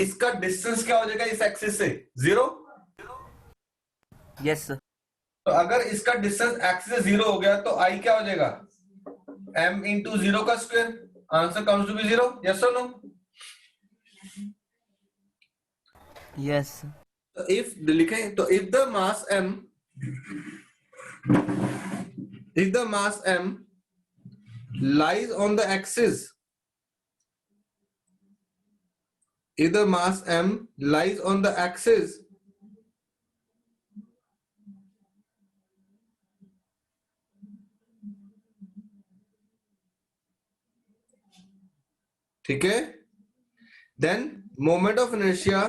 इसका डिस्टेंस क्या हो जाएगा इस एक्सिस से? 0। Yes sir. तो अगर इसका डिस्टेंस एक्सिस से 0 हो गया तो आई क्या हो जाएगा? m इंटू 0 का square. Answer comes to be 0। Yes और नो? यस। तो इफ लिखें तो if the mass m lies on the axis, if the mass m lies on the axis, ठीक है, then moment of inertia।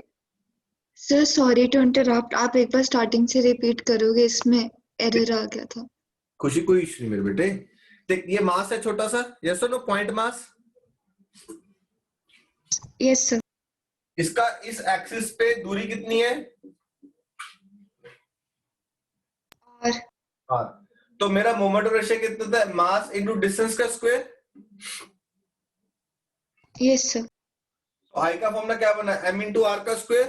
Sir sorry to interrupt, आप एक बार starting से repeat करोगे, इसमें एरर आ गया था। खुशी कोई इश्यू नहीं मेरे बेटे। देख ये मास है छोटा सा, यस और no? Point mass. Yes sir. इसका इस एक्सिस पे दूरी कितनी है? और तो मेरा मोमेंट ऑफ इनर्शिया कितना था? मास इनटू डिस्टेंस का स्क्वायर। Yes sir. तो आई का फॉर्मूला क्या बना? m इंटू आर का स्क्वायर।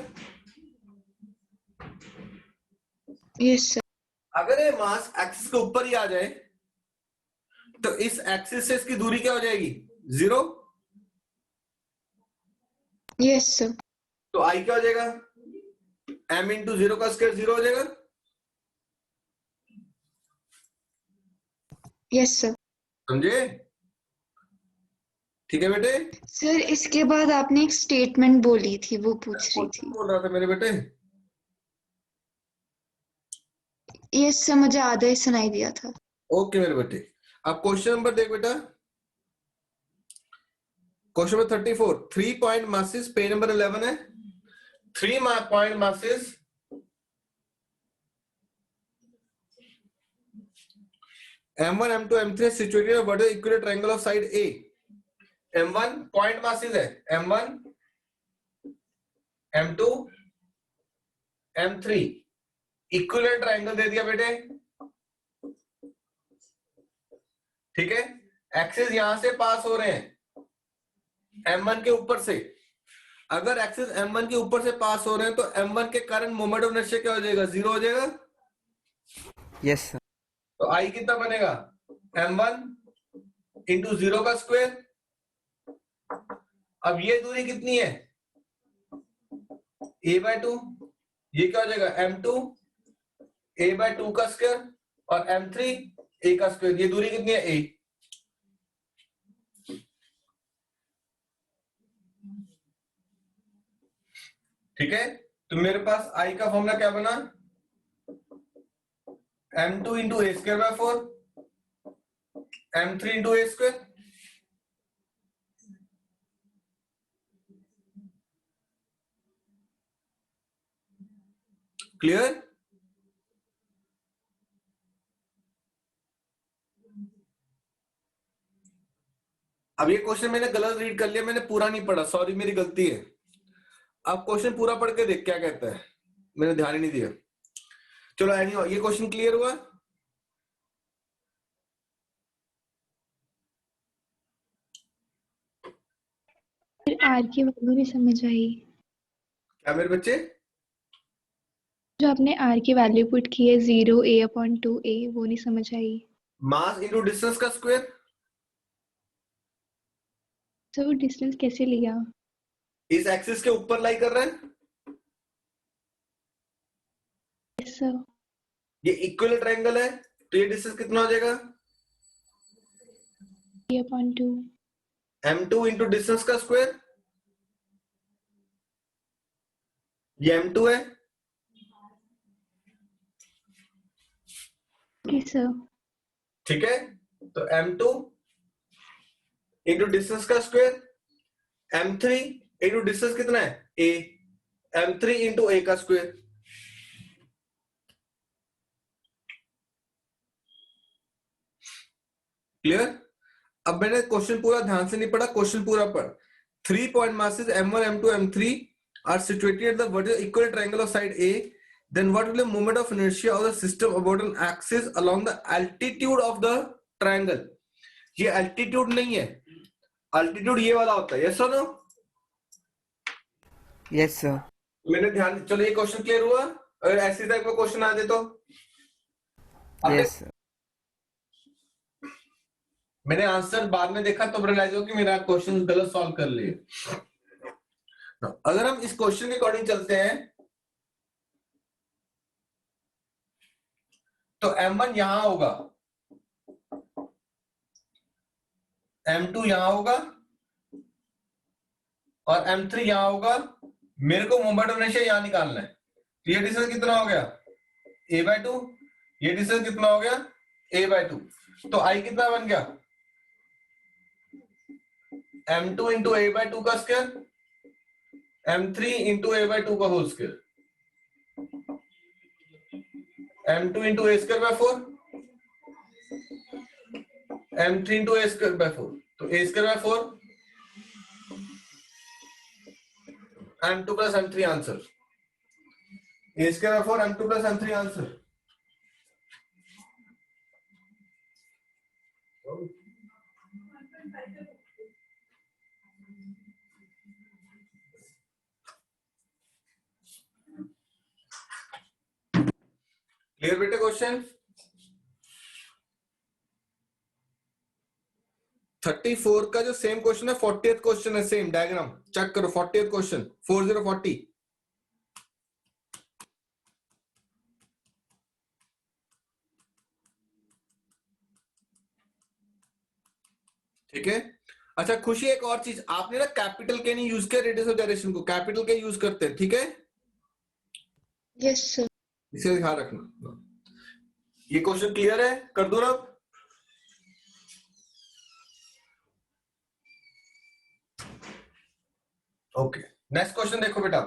Yes sir. अगर ये मास एक्सिस के ऊपर ही आ जाए तो इस एक्सिस से इसकी दूरी क्या हो जाएगी? 0। Yes sir. तो आई क्या हो जाएगा? m इंटू 0 का स्क्वायर 0 हो जाएगा। Yes sir. समझे? ठीक है बेटे। सर इसके बाद आपने एक स्टेटमेंट बोली थी, वो पूछ रही थी। बोल रहा था मेरे बेटे। यस सर, मुझे आधा ही सुनाई दिया था। ओके मेरे बेटे। अब क्वेश्चन नंबर देख बेटा, question number 34। 3 point masses, page number 11 है। 3 point masses m1 m2 m3 situated what is equivalent triangle of side A। m1 point masses है, m1 m2 m3 equivalent triangle दे दिया बेटे। ठीक है, एक्सिस यहां से पास हो रहे हैं m1 के ऊपर से। अगर एक्सिस m1 के ऊपर से पास हो रहे हैं तो m1 के कारण मोमेंट ऑफ इनर्शिया क्या हो जाएगा? 0 हो जाएगा। Yes sir. तो आई कितना बनेगा? m1 इंटू 0 का स्क्वायर। अब ये दूरी कितनी है? a/2। ये क्या हो जाएगा? m2 a/2 का स्क्वायर और m3 a का स्क्वायर। ये दूरी कितनी है? a। ठीक है, तो मेरे पास आई का फॉर्मूला क्या बना? m2 into A square by 4, m3 into A square. Clear? अब ये क्वेश्चन मैंने गलत रीड कर लिया, मैंने पूरा नहीं पढ़ा, सॉरी मेरी गलती है। अब क्वेश्चन पूरा पढ़ के देख क्या कहता है, मैंने ध्यान ही नहीं दिया। चलो एनीवे, ये क्वेश्चन क्लियर हुआ? आर की वैल्यू नहीं समझ आई। क्या मेरे बच्चे? जो आपने आर की वैल्यू पुट की है 0a/2a, वो नहीं समझ आई। मास इनटू डिस्टेंस का स्क्वायर। तो वो डिस्टेंस कैसे लिया? इस एक्सिस के ऊपर लाई कर रहे हैं। Yes sir. ये इक्विवेलेंट ट्रायंगल है तो ये डिस्टेंस कितना हो जाएगा? a/2। m2 इंटू डिस्टेंस का स्क्वायर। ये m2 है। Okay sir. ठीक है, तो m2 इंटू डिस्टेंस का स्क्वायर, m3 इंटू डिस्टेंस कितना है? a, m3 इंटू a का स्क्वायर। क्लियर? अब मैंने क्वेश्चन पूरा ध्यान से नहीं पढ़ा, क्वेश्चन पूरा पढ़। 3 point masses m1 m2 m3 are situated at the vertical equivalent triangle of side A, then what will be the moment of inertia of the system about an axis along the altitude of the triangle? ये altitude नहीं है, altitude ये वाला होता है, yes or no? Yes, sir. मैंने ध्यान, चलो ये क्वेश्चन क्लियर हुआ? अगर ऐसी टाइप का क्वेश्चन आ जाए तो आपने, Yes, sir. मैंने आंसर बाद में देखा तो रियलाइज हो कि मेरा क्वेश्चन गलत सॉल्व कर लिए। अगर हम इस क्वेश्चन के अकॉर्डिंग चलते हैं तो M1 यहां होगा, M2 यहां होगा और M3 यहां होगा। मेरे को मोमेंट ऑफ इनर्शिया यहां निकालना है। तो ये डिस्टेंस कितना हो गया? a/2। ये डिस्टेंस कितना हो गया? a/2। तो I कितना बन गया? M2 इंटू a/2 का स्क्वायर, M3 इंटू a/2 का whole square, M2 into a square by 4, M3 into a square by 4। तो a square by 4, M2 plus M3 answer. a square by 4, M2 plus M3 answer. Clear बेटे question? 34 का जो same question है 40th question है, same diagram check करो। 40th question 4040। ठीक है। अच्छा खुशी, एक और चीज, आपने ना कैपिटल के नहीं यूज किया रेडियस ऑफ डायरेक्शन को, कैपिटल के यूज करते हैं, ठीक है? Yes sir. इसे ध्यान रखना। ये क्वेश्चन क्लियर है? कर दो ना। ओके, नेक्स्ट क्वेश्चन देखो बेटा।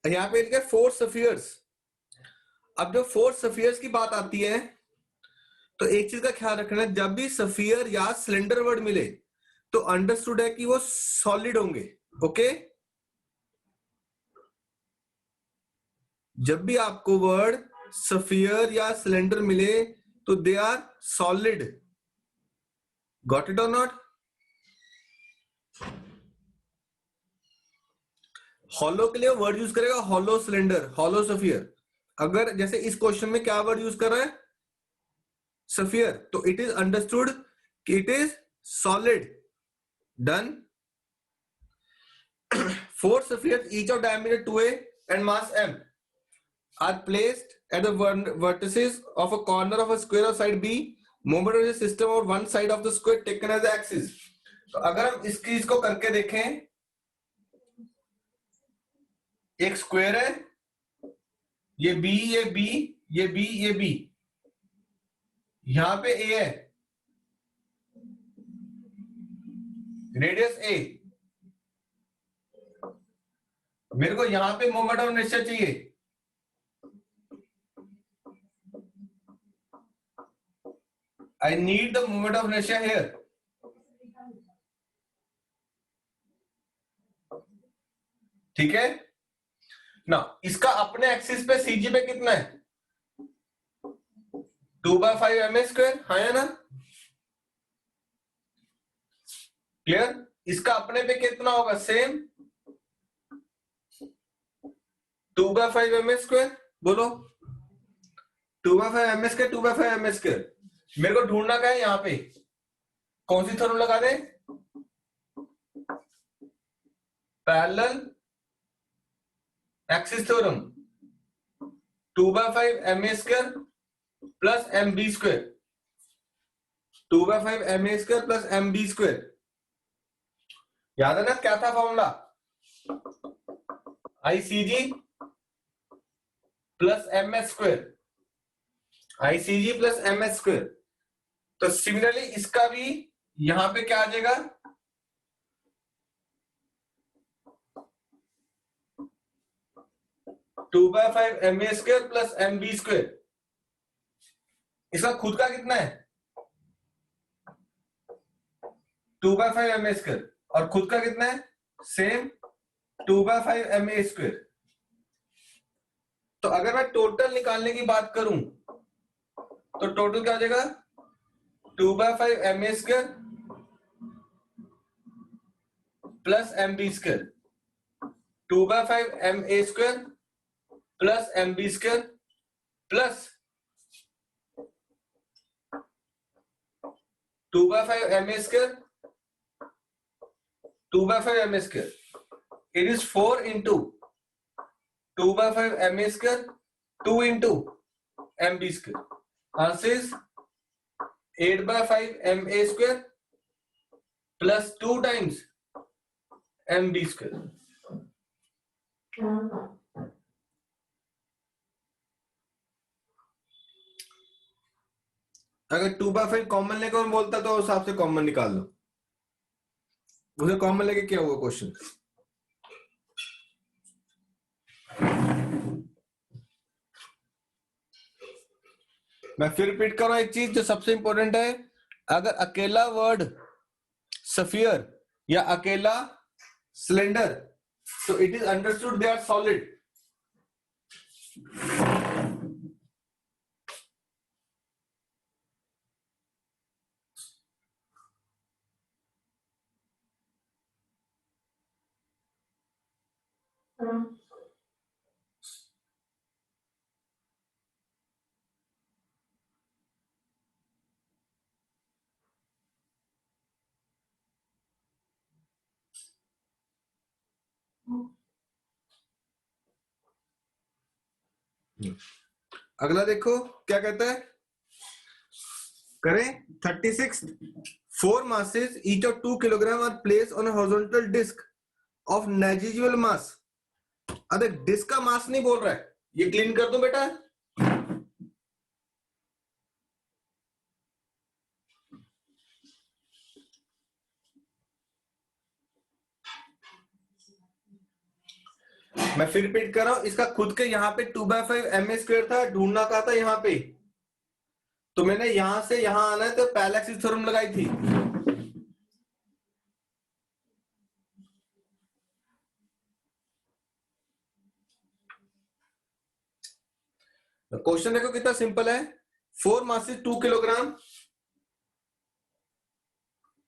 यहाँ पे लिखा है 4 सफियर्स। अब जब 4 सफियर्स की बात आती है तो एक चीज का ख्याल रखना है, जब भी सफियर या सिलेंडर वर्ड मिले तो अंडरस्टूड है कि वो सॉलिड होंगे। ओके, जब भी आपको वर्ड सफियर या सिलेंडर मिले तो they are solid. Got it और नॉट? हॉलो के लिए वर्ड यूज करेगा हॉलो सिलेंडर, हॉलो सफियर। अगर जैसे इस क्वेश्चन में क्या वर्ड यूज कर रहा है? सफियर, तो इट इज अंडरस्टूड कि it is solid. Done. 4 spheres each of diameter 2a and mass m are placed at the vertices of a corner of a square of side b. Moment of the system or one side of the square taken as the axis. तो अगर हम इस चीज को करके देखें, एक square है, ये b, ये b, ये b, ये b, यहां पे a है, रेडियस a। मेरे को यहां पे मोमेंट ऑफ इनर्शिया चाहिए। I need the moment of inertia here. ठीक है ना? इसका अपने एक्सिस पे सीजी पे कितना है? 2/5 ma², हाँ या ना? क्लियर? इसका अपने पे कितना होगा? Same 2/5 ma²। बोलो 2/5 ma², 2/5 ma²। मेरे को ढूंढना क्या है यहाँ पे? कौन सी थ्योरम लगा दे? Parallel axis theorem. 2/5 ma² plus mb², 2/5 ma² plus mb²। याद है ना क्या था formula? ICG plus ms², ICG plus ms²। तो सिमिलरली इसका भी यहां पे क्या आ जाएगा? 2/5 ma² प्लस mb²। इसका खुद का कितना है? 2/5 ma² और खुद का कितना है? Same 2/5 ma²। तो अगर मैं टोटल निकालने की बात करूं तो टोटल क्या हो जाएगा 2/5 ma square plus mb square 2/5 ma square plus mb square plus 2/5 ma square 2/5 ma square. It is 4 into 2/5 ma square 2 into mb square. Answer is 8/5 ma square plus 2 times mb square. अगर 2/5 common लेकर कौन बोलता तो उस हिसाब से common निकाल लो. उसे कॉमन लेके क्या हुआ क्वेश्चन. मैं फिर रिपीट कर रहा हूं एक चीज जो सबसे इंपॉर्टेंट है. अगर अकेला वर्ड सफियर या अकेला सिलेंडर तो it is understood they are solid. अगला देखो क्या कहता है. करें 36 4 masses each of 2 kilogram are placed on a horizontal disc of negligible mass. अरे डिस्क का मास नहीं बोल रहा है. ये क्लीन कर दो बेटा. मैं फिर रिपीट कर रहा हूं. इसका खुद के यहाँ पे 2/5 ma स्क्वायर था. ढूंढना कहा था यहाँ पे. तो मैंने यहां से यहां आना है तो पैरेलैक्सिस थ्योरम लगाई थी. क्वेश्चन देखो कितना सिंपल है. 4 masses 2 किलोग्राम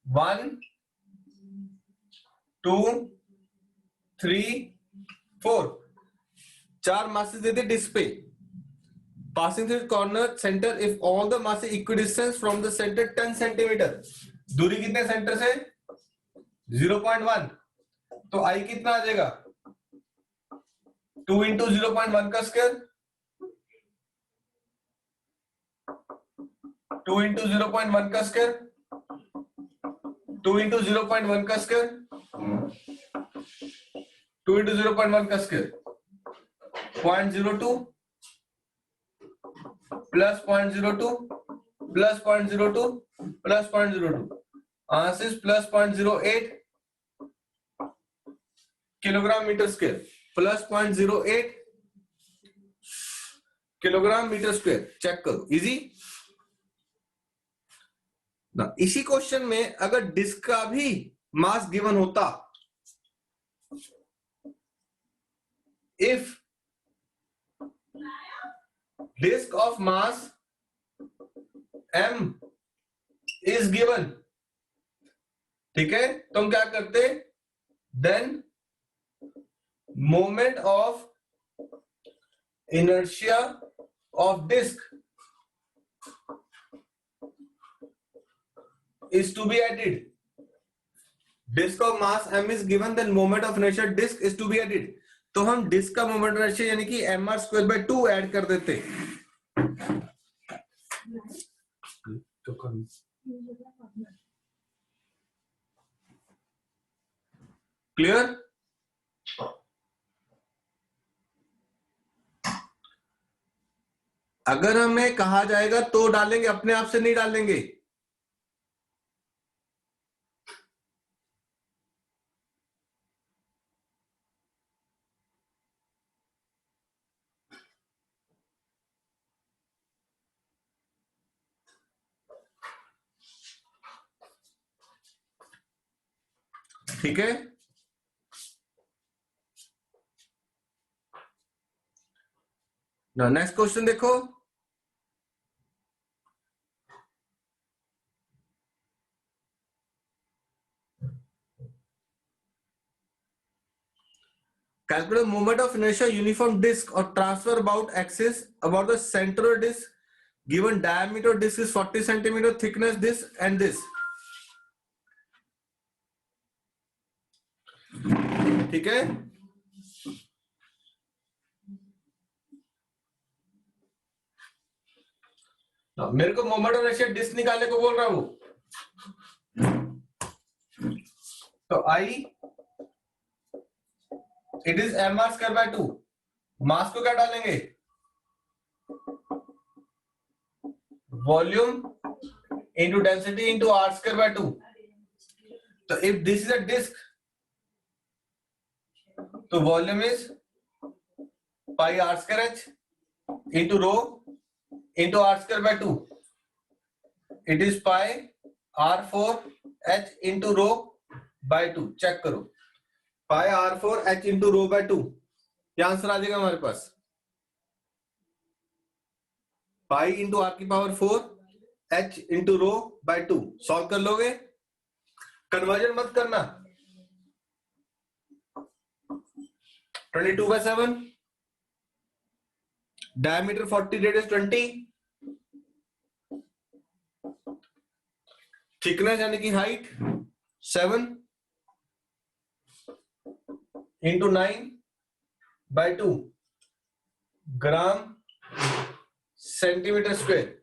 1 2 3 4 4 masses देते डिस्क पे. passing through corner center if all the mass is equidistant from the center 10 centimeter. दूरी कितने सेंटर से 0.1. तो I कितना आ जाएगा 2 into 0.1 का स्क्वायर 2 into 0.1 का स्क्वायर 2 into 0.1 का स्क्वायर 2 into 0.1 का square 0.02 plus 0.02 plus 0.02 plus 0.02. Answer plus 0.08 kilogram metre square plus 0.08 kilogram metre square. Check करो इजी ना. इसी क्वेश्चन में अगर डिस्क का भी मास गिवन होता if disk of mass m is given. ठीक है. तो हम क्या करते then moment of inertia of disk is to be added. Disk of mass m is given then moment of inertia disk is to be added. तो हम disc का moment of inertia यानी कि mr²/2 ऐड कर देते. Clear. अगर हमें कहा जाएगा तो डालेंगे, अपने आप से नहीं डालेंगे. ठीक है. नेक्स्ट क्वेश्चन देखो. Calculate the moment of inertia uniform disk or transfer about axis about the center of disk. Given diameter of disk is 40 centimeter, thickness this and this. ठीक है? मेरे को मोमेंट ऑफ इनर्शिया डिस्क निकालने को बोल रहा हूं, तो I it is M R square by 2. Mass को क्या डालेंगे? Volume into density into R square by 2. तो if this is a disc, तो volume is pi R square H into rho into r square by 2. It is pi r4 h into rho by 2. Check करो, pi r4 h into rho by 2. क्या answer आ जाएगा हमारे पास? pi into r की power 4 h into rho by 2. Solve कर लोगे? Conversion मत करना. 22/7, diameter 40, radius 20, thickness यानी कि height 7 into 9/2 gram centimetre square.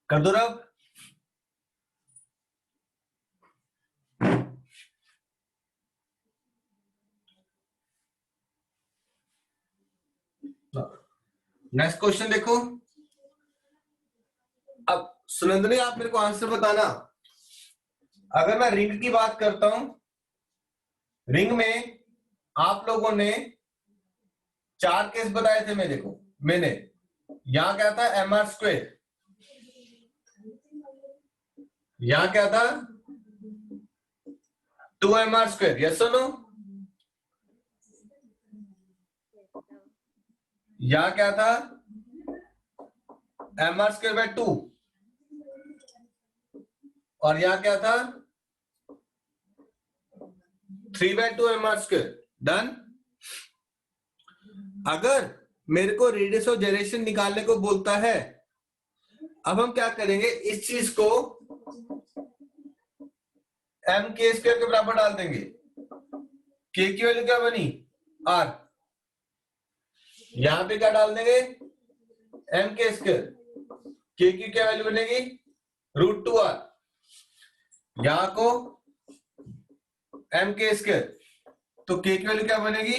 कर दो रब. नेक्स्ट क्वेश्चन देखो. अब सुनंदनी आप मेरे को आंसर बताना. अगर मैं रिंग की बात करता हूं, रिंग में आप लोगों ने 4 केस बताए थे. मैंने यहां क्या था? M R square. यहां क्या था? 2mr square. यस और नो? यहां क्या था? mr square by 2. और यहां क्या था? 3/2 mr स्क्वेयर. डन. अगर मेरे को रेडियस ऑफ जनरेशन निकालने को बोलता है, अब हम क्या करेंगे? इस चीज को एम के स्क्वायर के बराबर डाल देंगे. के की वैल्यू क्या बनी? आर. यहां पे क्या डाल देंगे? एम के स्क्वायर. के की क्या वैल्यू बनेगी? √2r. यहां को एम के स्क्वायर, तो के की वैल्यू क्या बनेगी?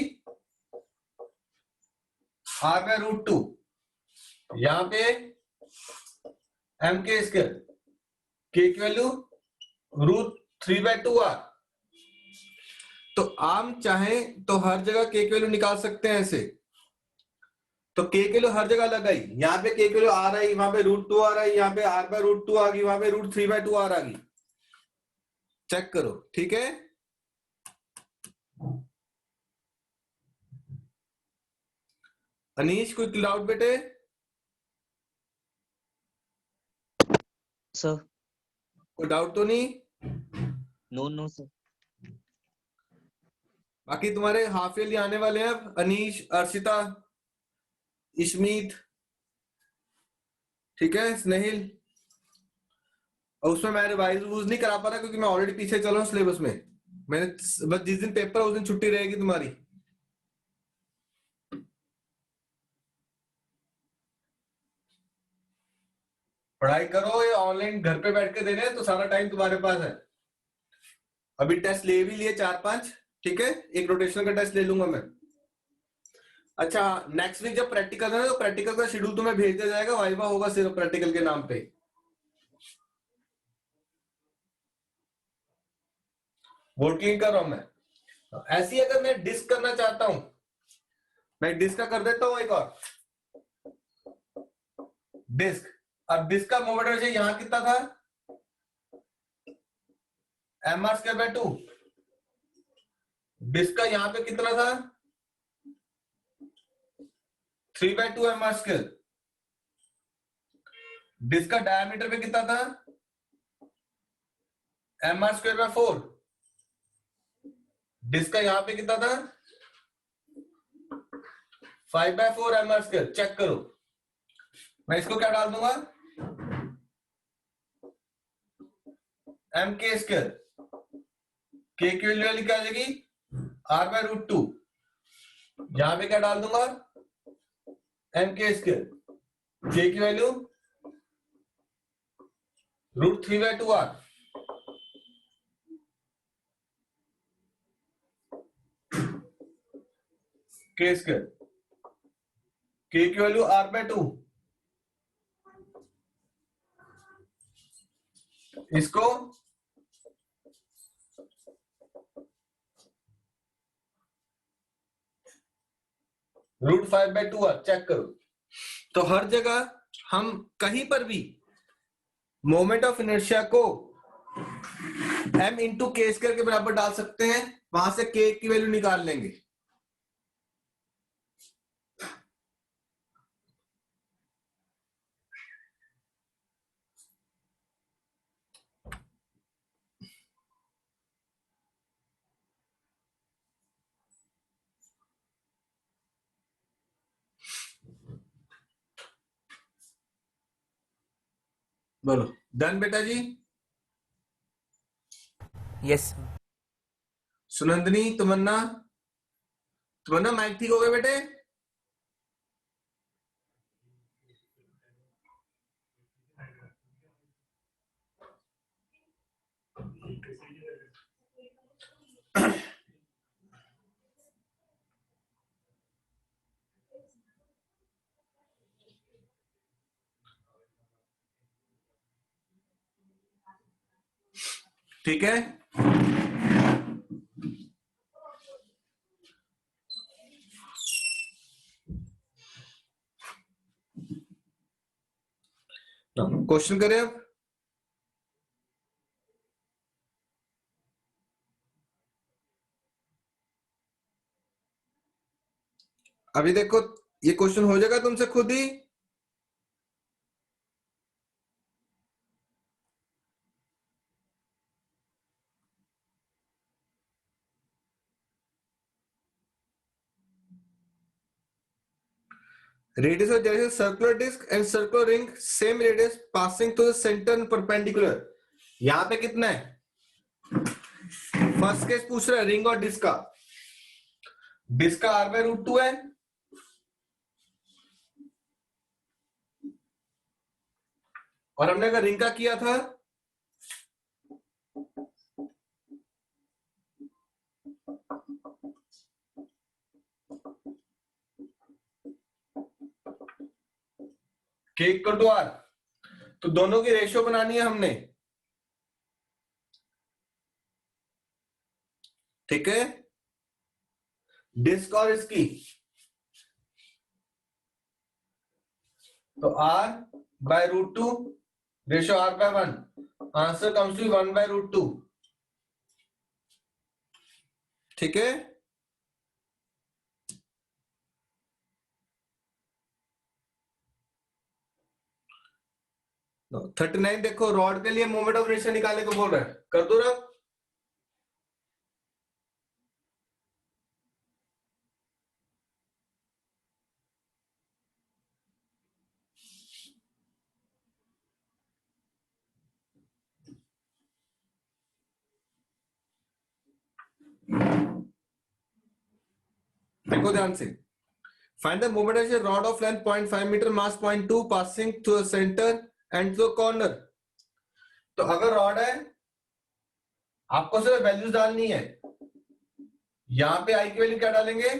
r by √2. यहां पे एम के स्क्वायर, के की वैल्यू √3/2r. तो आम चाहे तो हर जगह के की वैल्यू निकाल सकते हैं ऐसे. तो के की वैल्यू हर जगह लगाई. यहाँ पे के की वैल्यू आर आई, वहां पे √2r आई, यहाँ पे r बाय √2 आ गई, वहां पे √3/2r आ गई. चेक करो. ठीक है. अनीश, कोई डाउट बेटे? सर. कोई डाउट तो नहीं? No sir. बाकी तुम्हारे हाफ ईयरली आने वाले हैं अब. अनीश, अर्शिता, इशमीत, ठीक है, स्नेहिल. और उसमें मैं रिवाइज नहीं करा पा रहा क्योंकि मैं ऑलरेडी पीछे चला हूं सिलेबस में. मैंने बस जिस दिन पेपर उस दिन छुट्टी रहेगी तुम्हारी. पढ़ाई करो. ये ऑनलाइन घर पे बैठ के देने हैं तो सारा टाइम तुम्हारे पास है. अभी टेस्ट ले भी लिए 4-5. ठीक है, एक रोटेशनल का टेस्ट ले लूंगा मैं. अच्छा, नेक्स्ट वीक जब प्रैक्टिकल है ना, तो प्रैक्टिकल का शेड्यूल तुम्हें भेज दिया जाएगा. वाइवा होगा सिर्फ प्रैक्टिकल के नाम पे. बोर्ड क्लीन कर रहा हूं मैं. ऐसी अगर मैं डिस्क करना चाहता हूं, मैं डिस्क का कर देता हूं. एक और डिस्क अब डिस्क का मोमेंट ऑफ इनर्शिया यहां कितना था, mr स्क्वायर बाय 2। डिस्क का यहां पे कितना था, 3/2 mr स्क्वायर। डिस्क का डायमीटर पे कितना था, mr स्क्वायर बाय 4। डिस्क का यहां पे कितना था, 5/4 mr स्क्वायर। चेक करो, मैं इसको क्या डाल दूंगा, एम के स्क्वायर। के की वैल्यू क्या आ जाएगी, r/√2। यहां पे क्या डाल दूंगा, एम के स्क्वायर। के की वैल्यू √3/2r। के स्क्वायर, के की वैल्यू r/2। इसको √5/2r। चेक करो, तो हर जगह हम कहीं पर भी मोमेंट ऑफ इनर्शिया को m इंटू के स्क्वायर के बराबर डाल सकते हैं, वहां से k की वैल्यू निकाल लेंगे। बोलो डन बेटा जी। यस सुनंदनी, तमन्ना, तमन्ना माइक ठीक हो गए बेटे। ठीक है, क्वेश्चन करें अब। अभी देखो ये क्वेश्चन हो जाएगा तुमसे खुद ही। Radius of there is a circular disc and circular ring, same radius passing to the center and perpendicular। यहां पे कितना है, फर्स्ट केस पूछ रहा है रिंग और डिस्क का। डिस्क का r/√2 है, और हमने अगर रिंग का किया था k = r, तो दोनों की रेशियो बनानी है हमने। ठीक है, डिस्क और इसकी, तो r/√2 ratio r/1, answer comes to 1/√2। ठीक है, तो 39 देखो, रॉड के लिए मोमेंट ऑफ इनर्शिया निकालने को बोल रहा है, कर दो ना। देखो ध्यान से, find the moment of rod of length 0.5 metre, mass 0.2, passing to the centre and to the corner. तो अगर रॉड है, आपको सिर्फ वैल्यूज डालनी है। यहां पे आई की वैल्यू क्या डालेंगे,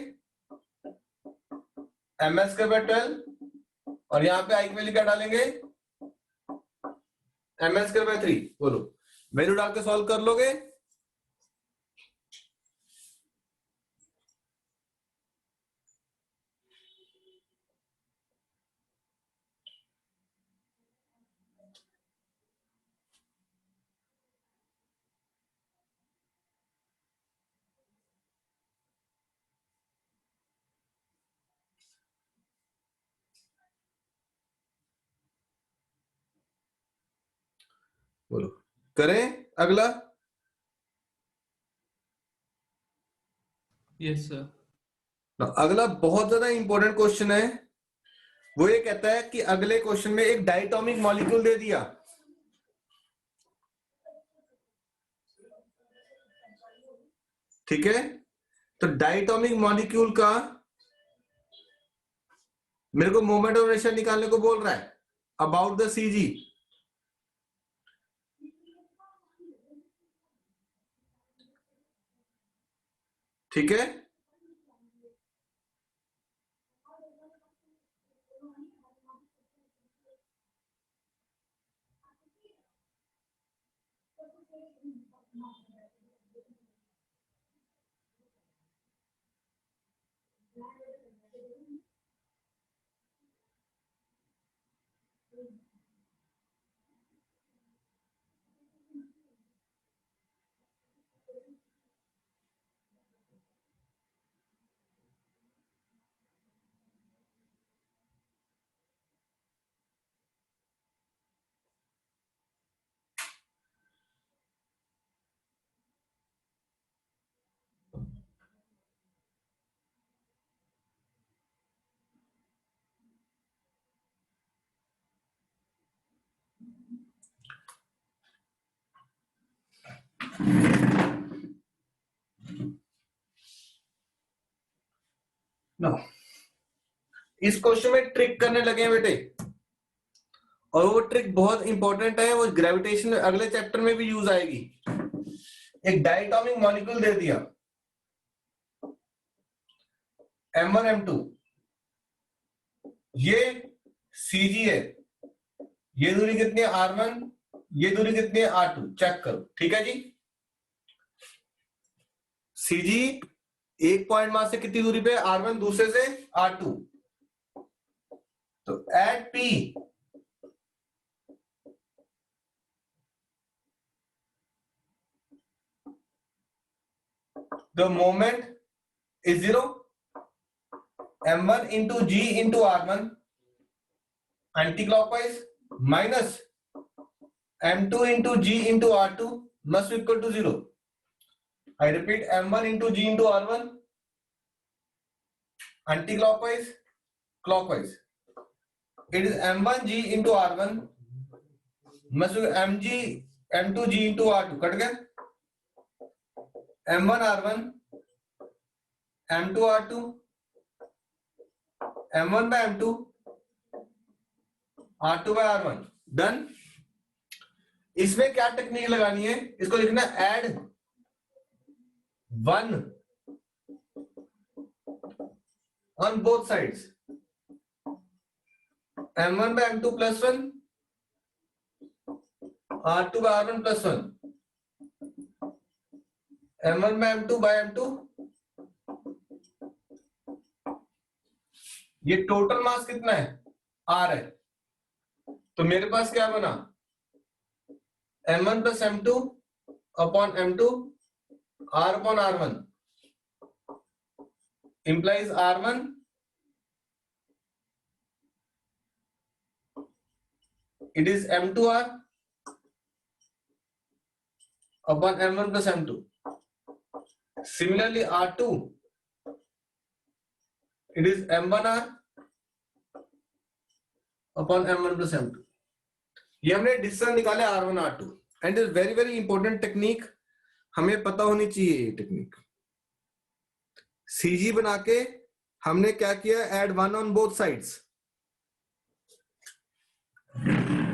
ms²/12, और यहां पे आई की वैल्यू क्या डालेंगे, ms²/3। बोलो, वैल्यू डाल के सॉल्व कर लोगे। बोलो, करें अगला? Yes sir. अगला बहुत ज्यादा इंपॉर्टेंट क्वेश्चन है। वो ये कहता है कि अगले क्वेश्चन में एक डायटोमिक मॉलिक्यूल दे दिया, ठीक है? तो डायटोमिक मॉलिक्यूल का मेरे को मोमेंट ऑफ इनर्शिया निकालने को बोल रहा है अबाउट द सीजी। ठीक है, नो इस क्वेश्चन में ट्रिक करने लगे हैं बेटे, और वो ट्रिक बहुत इंपॉर्टेंट है, वो ग्रेविटेशन अगले चैप्टर में भी यूज आएगी। एक डायटोमिक मॉलिक्यूल दे दिया M1 M2, ये Cg है, ये दूरी कितनी है R1, ये दूरी कितनी है R2, चेक करो। ठीक है जी, Cg एक पॉइंट मास से कितनी दूरी पे, R1 दूसरे से R2। तो eight P the moment is 0, m1 into g into r1 anti-clockwise minus m2 into g into r2 must be equal to 0. I repeat, m1 into g into r1 anti-clockwise, clockwise. It is m1 g into r1 must be mg m2 g into r2, cut गया, m1 r1 m2 r2 m1 by m2 r2 by r1, done. इसमें क्या technique लगानी है, इसको लिखना add 1 on both sides, m1 by m2 plus 1 r2 by r1 plus 1 m1 by m2 by m2। ये total mass कितना है, r है, तो मेरे पास क्या बना, m1 plus m2 upon m2 r upon r1 implies r1 it is m2r upon m1 plus m2। Similarly r2 it is m1r upon m1 plus m2। ये हमने डिस्टेंस निकाले r1 r2, and is very very important technique, हमें पता होनी चाहिए ये technique. CG बना के हमने क्या किया, ऐड 1 ऑन बोथ साइड्स,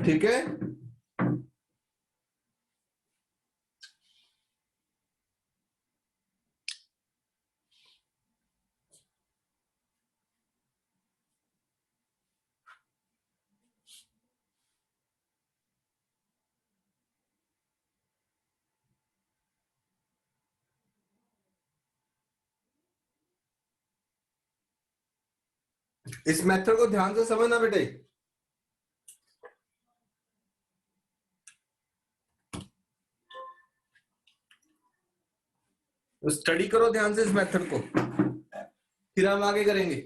ठीक है। इस मेथड को ध्यान से समझना बेटे, स्टडी करो ध्यान से इस मेथड को, फिर हम आगे करेंगे।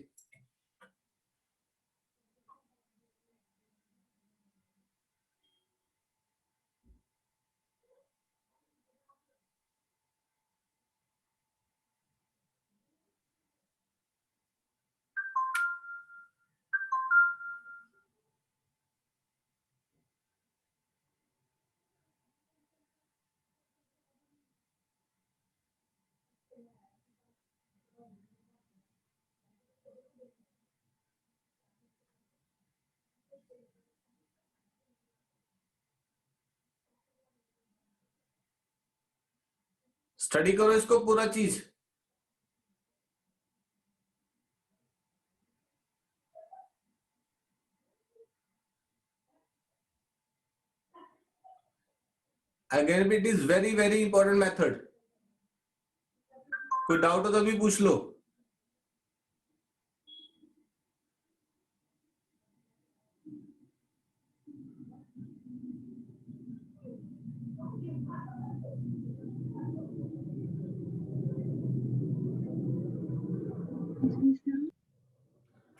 स्टडी करो इसको पूरा चीज। Again it is very very important method. कोई डाउट हो तो अभी पूछ लो।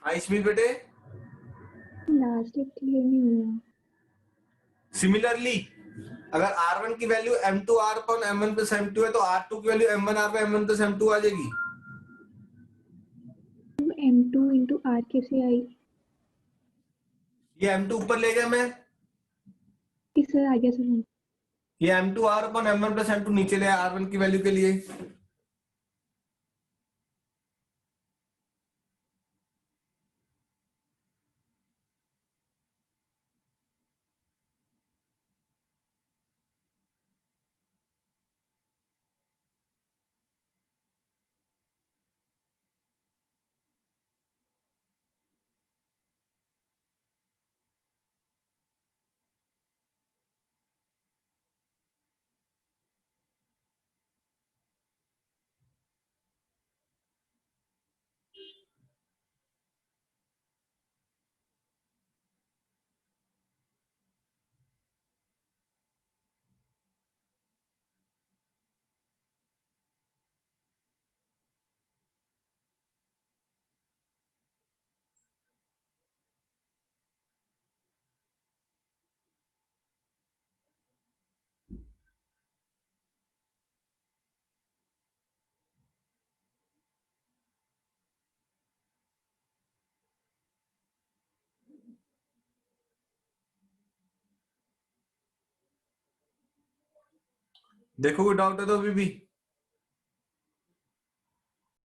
हाँ इसमें बेटे लास्ट एक क्लियर नहीं हुआ। सिमिलरली अगर R1 की value M2R upon M1 plus M2 है तो R2 की value M1R by M1 plus M2 आ जाएगी। M2 into R कैसे आई? ये M2 ऊपर ले गया मैं, कि सर आ गया सर। ये M2R upon M1 plus M2 नीचे ले आया R1 की वैल्यू के लिए। देखो कोई डाउट है तो अभी भी।